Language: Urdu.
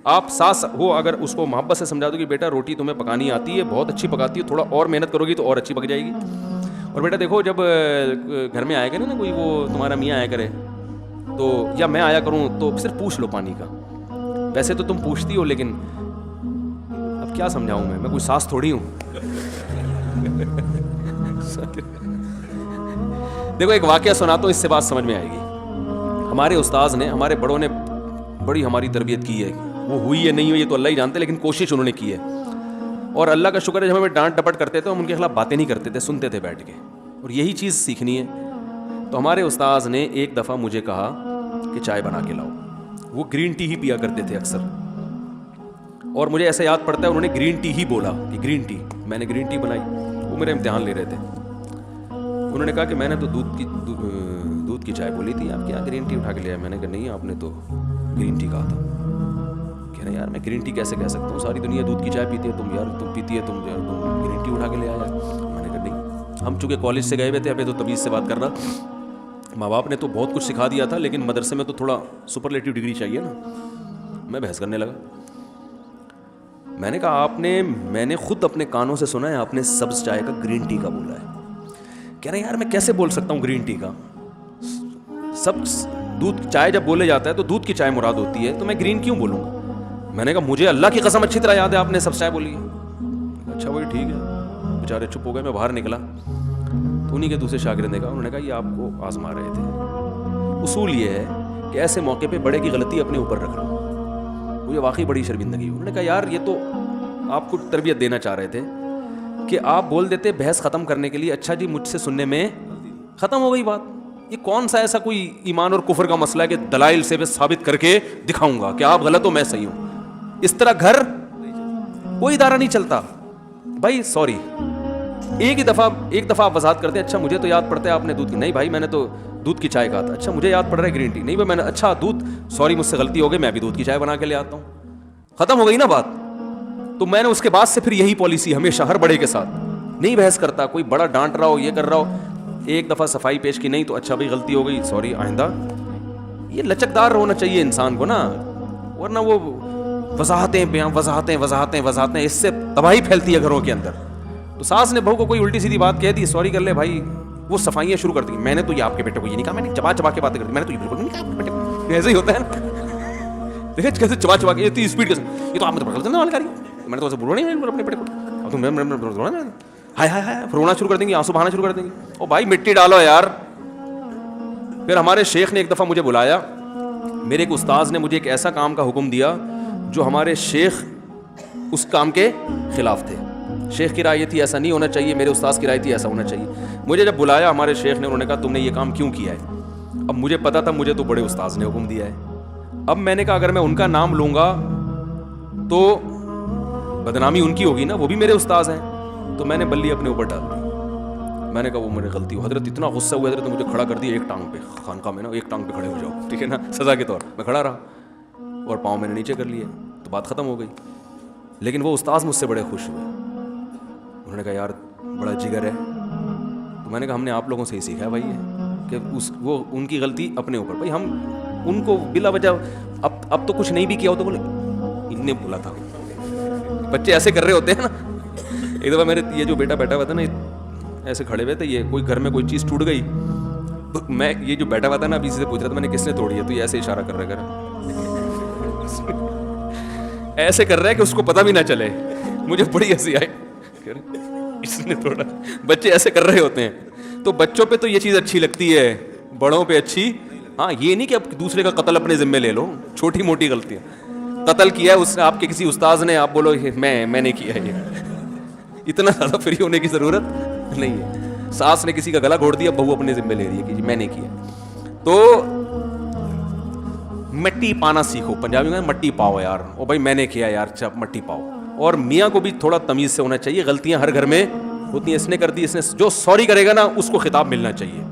آپ ساس ہو اگر اس کو محبت سے سمجھا دو کہ بیٹا روٹی تمہیں پکانی آتی ہے, بہت اچھی پکاتی ہے, تھوڑا اور محنت کرو گی تو اور اچھی پک جائے گی. اور بیٹا دیکھو جب گھر میں آیا کرے نا کوئی, وہ تمہارا میاں آیا کرے تو, یا میں آیا کروں تو صرف پوچھ لو پانی کا. ویسے تو تم پوچھتی ہو, لیکن اب کیا سمجھاؤں میں کوئی ساس تھوڑی ہوں. دیکھو ایک واقعہ سناتا ہوں, اس سے بات سمجھ میں آئے گی. ہمارے استاذ نے, ہمارے بڑوں نے بڑی ہماری تربیت کی ہے. وہ ہوئی ہے نہیں ہوئی یہ تو اللہ ہی جانتے, لیکن کوشش انہوں نے کی ہے. اور اللہ کا شکر ہے جب ہمیں ڈانٹ ڈپٹ کرتے تھے ہم ان کے خلاف باتیں نہیں کرتے تھے, سنتے تھے بیٹھ کے, اور یہی چیز سیکھنی ہے. تو ہمارے استاذ نے ایک دفعہ مجھے کہا کہ چائے بنا کے لاؤ. وہ گرین ٹی ہی پیا کرتے تھے اکثر, اور مجھے ایسا یاد پڑتا ہے انہوں نے گرین ٹی ہی بولا کہ گرین ٹی. میں نے گرین ٹی بنائی. وہ میرا امتحان لے رہے تھے. انہوں نے کہا کہ میں نے تو دودھ کی چائے بولی تھی, آپ کیا گرین ٹی اٹھا کے لے آئے؟ میں نے کہا نہیں, آپ نے تو گرین ٹی کہا تھا. کہہ رہے یار میں گرین ٹی کیسے کہہ سکتا ہوں, ساری دنیا دودھ کی چائے پیتی ہے, تم پیتی ہے, تم گرین ٹی اٹھا کے لے آیا. میں نے کہا نہیں, ہم چونکہ کالج سے گئے ہوئے تھے, ابھی تو تمیز سے بات کر رہا. ماں باپ نے تو بہت کچھ سکھا دیا تھا, لیکن مدرسے میں تو تھوڑا سپرلیٹو ڈگری چاہیے نا. میں بحث کرنے لگا. میں نے کہا میں نے خود اپنے کانوں سے سنا ہے آپ نے سبز چائے کا گرین ٹی کا بولا ہے. کہہ رہے ہیں یار میں کیسے بول سکتا ہوں گرین ٹی کا, سبز دودھ چائے جب بولے جاتا ہے تو دودھ کی چائے مراد ہوتی ہے, تو میں گرین کیوں بولوں گا؟ میں نے کہا مجھے اللہ کی قسم اچھی طرح یاد ہے آپ نے سبز چائے بولی ہے. اچھا وہی ٹھیک ہے. بیچارے چپ ہو گئے. میں باہر نکلا تو انہیں کے دوسرے شاگرد نے کہا, انہوں نے کہا یہ آپ کو آزما رہے تھے. اصول یہ ہے کہ ایسے موقع پہ بڑے کی غلطی اپنے اوپر رکھ لو. مجھے واقعی بڑی شرمندگی. انہوں نے کہا یار یہ تو آپ کو تربیت دینا چاہ رہے تھے کہ آپ بول دیتے بحث ختم کرنے کے لیے, اچھا جی مجھ سے سننے میں ختم ہو گئی بات. یہ کون سا ایسا کوئی ایمان اور کفر کا مسئلہ ہے کہ دلائل سے ثابت کر کے دکھاؤں گا کہ آپ غلط ہو میں صحیح ہوں. اس طرح گھر کوئی ادارہ نہیں چلتا بھائی. سوری, ایک دفعہ وضاحت کرتے ہیں, اچھا مجھے تو یاد پڑتا ہے آپ نے دودھ کی, نہیں بھائی میں نے تو دودھ کی چائے کہا تھا. اچھا مجھے یاد پڑ رہا ہے گرین ٹی, نہیں بھائی میں نے, اچھا دودھ, سوری مجھ سے غلطی ہو گئی, میں بھی دودھ کی چائے بنا کے لے آتا ہوں. ختم ہو گئی نا بات. تو میں نے اس کے بعد سے پھر یہی پالیسی ہمیشہ ہر بڑے کے ساتھ, نہیں بحث کرتا. کوئی بڑا ڈانٹ رہا ہو, یہ کر رہا ہو, ایک دفعہ صفائی پیش کی, نہیں تو اچھا بھائی غلطی ہو گئی, سوری آئندہ. یہ لچکدار ہونا چاہیے انسان کو نا, ورنہ وہ وضاحتیں, اس سے تباہی پھیلتی ہے گھروں کے اندر. تو ساس نے بہو کو کوئی الٹی سیدھی بات کہہ دی, سوری کر لے بھائی, وہ صفائیاں شروع کر دی. میں نے تو یہ آپ کے بیٹے کو یہ نہیں کہا, میں نے چبا کے باتیں کر دی, میں نے تو یہ بالکل نہیں کہا آپ کے بیٹے کو. ایسے ہی ہوتا ہے نا, دیکھیں کیسے چبا کے اتنی اسپیڈ کے, یہ تو آپ نے تو غلط استعمال کری, میں نے تو ایسے بولو نہیں اپنے بیٹے کو, اب تم ہائے رونا شروع کر دیں گے, آنسو بہانا شروع کر دیں گے. او بھائی مٹی ڈالو یار. پھر ہمارے شیخ نے ایک دفعہ مجھے بلایا, میرے ایک استاذ نے مجھے ایک ایسا کام کا حکم دیا جو ہمارے شیخ اس کام کے خلاف تھے. شیخ کی رائے تھی ایسا نہیں ہونا چاہیے, میرے استاذ کی رائے تھی ایسا ہونا چاہیے. مجھے جب بلایا ہمارے شیخ نے, انہوں نے کہا تم نے یہ کام کیوں کیا ہے؟ اب مجھے پتا تھا مجھے تو بڑے استاذ نے حکم دیا ہے. اب میں نے کہا اگر میں ان کا نام لوں گا تو بدنامی ان کی ہوگی نا, وہ بھی میرے استاذ ہیں. تو میں نے بلی اپنے اوپر ڈال دی. میں نے کہا وہ میری غلطی ہو. حضرت اتنا غصہ ہوا, حضرت نے مجھے کھڑا کر دیا ایک ٹانگ پہ, خانقاہ میں نا ایک ٹانگ پہ کھڑے ہو جاؤ, ٹھیک ہے نا, سزا کے طور. میں کھڑا رہا اور پاؤں میں نے نیچے کر لیے, تو بات ختم ہو گئی. لیکن وہ استاذ مجھ سے بڑے خوش ہوئے. انہوں نے کہا یار بڑا جگر ہے. تو میں نے کہا ہم نے آپ لوگوں سے ہی سیکھا ہے بھائی یہ کہ وہ ان کی غلطی اپنے اوپر. بھائی ہم ان کو بلا وجہ اب تو کچھ نہیں بھی کیا ہو تو بولے ان نے بولا تھا. بچے ایسے کر رہے ہوتے ہیں نا. ایک دفعہ میرے یہ جو بیٹا بیٹھا ہوا تھا نا, ایسے کھڑے ہوئے تھے, یہ کوئی گھر میں کوئی چیز ٹوٹ گئی, میں یہ جو بیٹھا ہوا تھا نا ابھی سے پوچھ رہا تھا میں نے کس نے توڑی ہے, تو یہ ایسے اشارہ کر رہا ہے, ایسے کر رہا ہے کہ اس کو پتہ بھی نہ چلے. مجھے بڑی ہنسی آئی, اس نے توڑا. بچے ایسے کر رہے ہوتے ہیں. تو بچوں پہ تو یہ چیز اچھی لگتی ہے, بڑوں پہ اچھی. ہاں یہ نہیں کہ اب دوسرے کا قتل اپنے ذمے لے لو, چھوٹی موٹی غلطیاں. قتل کیا ہے اس نے آپ کے کسی استاذ نے, آپ بولو میں نے کیا ہے, یہ اتنا زیادہ فری ہونے کی ضرورت نہیں ہے. ساس نے کسی کا گلا گھوڑ دیا, بہو اپنے ذمہ لے رہی ہے کہ میں نے کیا. تو مٹی پانا سیکھو. پنجابی میں مٹی پاؤ یار, او بھائی میں نے کیا یار, اچھا مٹی پاؤ. اور میاں کو بھی تھوڑا تمیز سے ہونا چاہیے. غلطیاں ہر گھر میں ہوتی ہیں, اس نے کر دی, اس نے جو سوری کرے گا نا اس کو خطاب ملنا چاہیے.